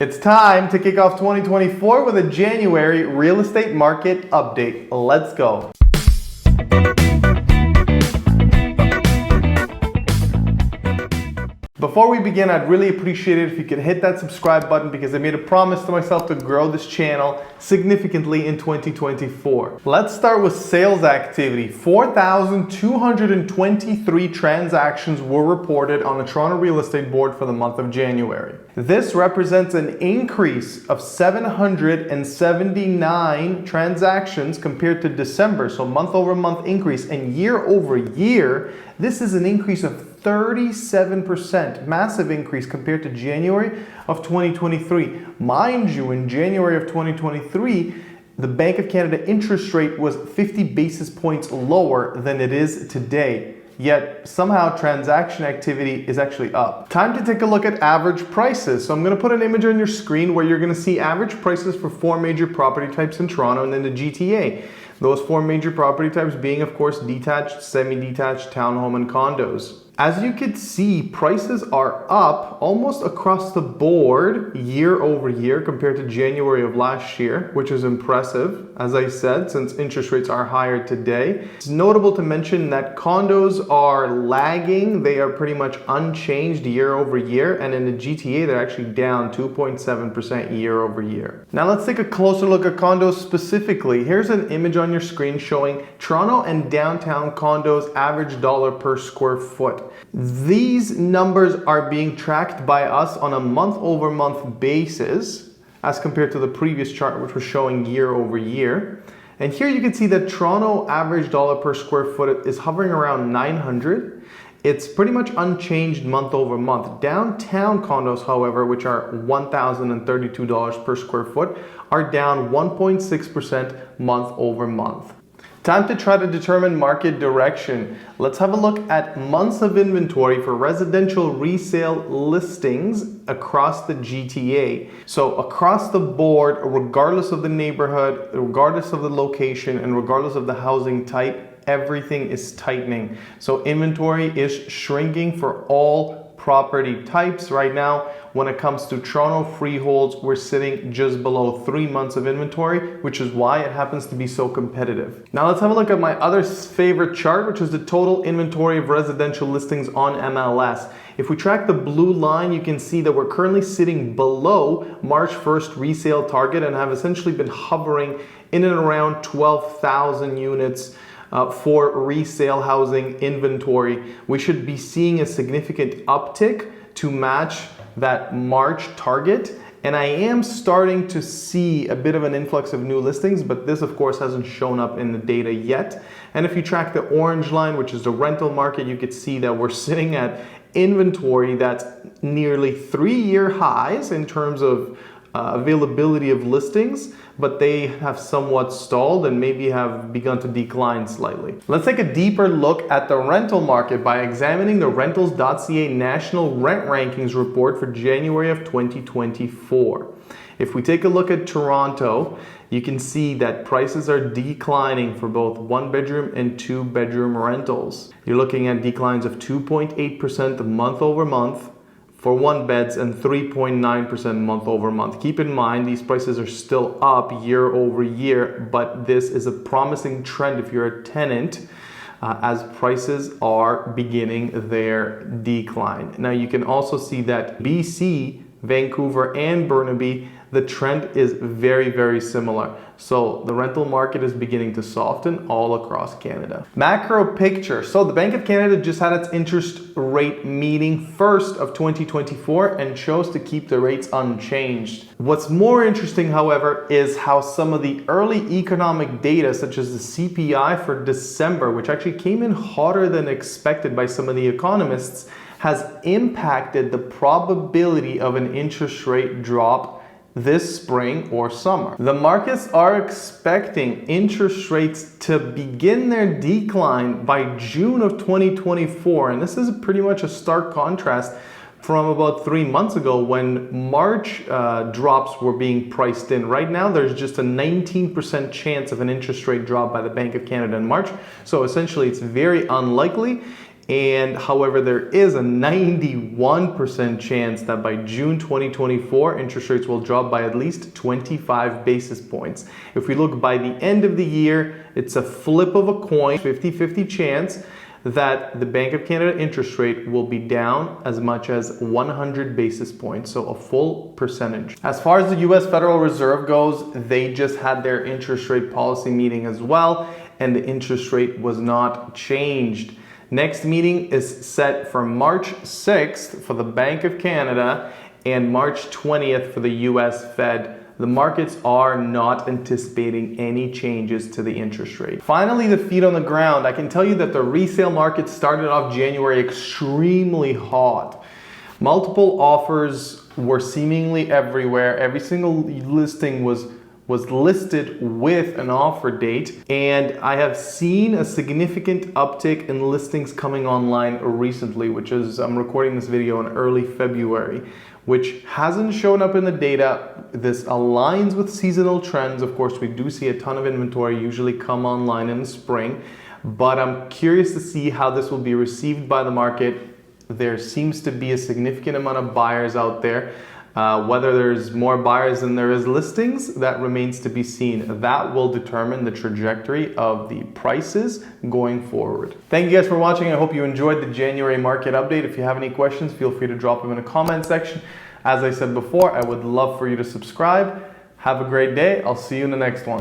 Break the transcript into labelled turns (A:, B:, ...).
A: It's time to kick off 2024 with a January real estate market update. Let's go. Before we begin, I'd really appreciate it if you could hit that subscribe button because I made a promise to myself to grow this channel significantly in 2024. Let's start with sales activity. 4,223 transactions were reported on the Toronto Real Estate Board for the month of January. This represents an increase of 779 transactions compared to December, so month over month increase, and year over year, this is an increase of 37%, massive increase compared to January of 2023. Mind you, in January of 2023, the Bank of Canada interest rate was 50 basis points lower than it is today. Yet somehow transaction activity is actually up. Time to take a look at average prices. So I'm going to put an image on your screen where you're going to see average prices for four major property types in Toronto and then the GTA. Those four major property types being, of course, detached, semi-detached, townhome, and condos. As you can see, prices are up almost across the board year over year compared to January of last year, which is impressive, as I said, since interest rates are higher today. It's notable to mention that condos are lagging. They are pretty much unchanged year over year, and in the GTA, they're actually down 2.7% year over year. Now let's take a closer look at condos specifically. Here's an image on your screen showing Toronto and downtown condos average dollar per square foot. These numbers are being tracked by us on a month-over-month basis as compared to the previous chart, which was showing year over year. And here you can see that Toronto average dollar per square foot is hovering around 900. It's pretty much unchanged month over month. Downtown condos, however, which are $1,032 per square foot, are down 1.6% month over month. Time to try to determine market direction. Let's have a look at months of inventory for residential resale listings across the GTA. So across the board, regardless of the neighborhood, regardless of the location, and regardless of the housing type, everything is tightening. So inventory is shrinking for all property types right now. When it comes to Toronto freeholds, we're sitting just below 3 months of inventory, which is why it happens to be so competitive. Now let's have a look at my other favorite chart, which is the total inventory of residential listings on MLS. If we track the blue line, you can see that we're currently sitting below March 1st resale target and have essentially been hovering in and around 12,000 units for resale housing inventory. We should be seeing a significant uptick to match that March target, and I am starting to see a bit of an influx of new listings, but this of course hasn't shown up in the data yet. And if you track the orange line, which is the rental market, you could see that we're sitting at inventory that's nearly 3-year highs in terms of availability of listings, but they have somewhat stalled and maybe have begun to decline slightly. Let's take a deeper look at the rental market by examining the rentals.ca national rent rankings report for January of 2024. If we take a look at Toronto, you can see that prices are declining for both 1-bedroom and 2-bedroom rentals. You're looking at declines of 2.8% month over month for 1-beds and 3.9% month over month. Keep in mind, these prices are still up year over year, but this is a promising trend if you're a tenant as prices are beginning their decline. Now you can also see that BC, Vancouver, and Burnaby, the trend is very, very similar. So the rental market is beginning to soften all across Canada. Macro picture. So the Bank of Canada just had its interest rate meeting first of 2024 and chose to keep the rates unchanged. What's more interesting, however, is how some of the early economic data, such as the CPI for December, which actually came in hotter than expected by some of the economists, has impacted the probability of an interest rate drop this spring or summer. The markets are expecting interest rates to begin their decline by June of 2024, and this is pretty much a stark contrast from about 3 months ago when March drops were being priced in. Right now, there's just a 19% chance of an interest rate drop by the Bank of Canada in March, so essentially it's very unlikely. And however, there is a 91% chance that by June 2024, interest rates will drop by at least 25 basis points. If we look by the end of the year, it's a flip of a coin, 50-50 chance that the Bank of Canada interest rate will be down as much as 100 basis points, so a full percentage. As far as the US Federal Reserve goes, they just had their interest rate policy meeting as well, and the interest rate was not changed. Next meeting is set for March 6th for the Bank of Canada and March 20th for the US Fed. The markets are not anticipating any changes to the interest rate. Finally, the feet on the ground. I can tell you that the resale market started off January extremely hot. Multiple offers were seemingly everywhere. Every single listing was listed with an offer date, and I have seen a significant uptick in listings coming online recently, which is, I'm recording this video in early February, which hasn't shown up in the data. This aligns with seasonal trends. Of course, we do see a ton of inventory usually come online in the spring, but I'm curious to see how this will be received by the market. There seems to be a significant amount of buyers out there. Whether there's more buyers than there is listings, that remains to be seen. That will determine the trajectory of the prices going forward. Thank you guys for watching. I hope you enjoyed the January market update. If you have any questions, feel free to drop them in the comment section. As I said before, I would love for you to subscribe. Have a great day. I'll see you in the next one.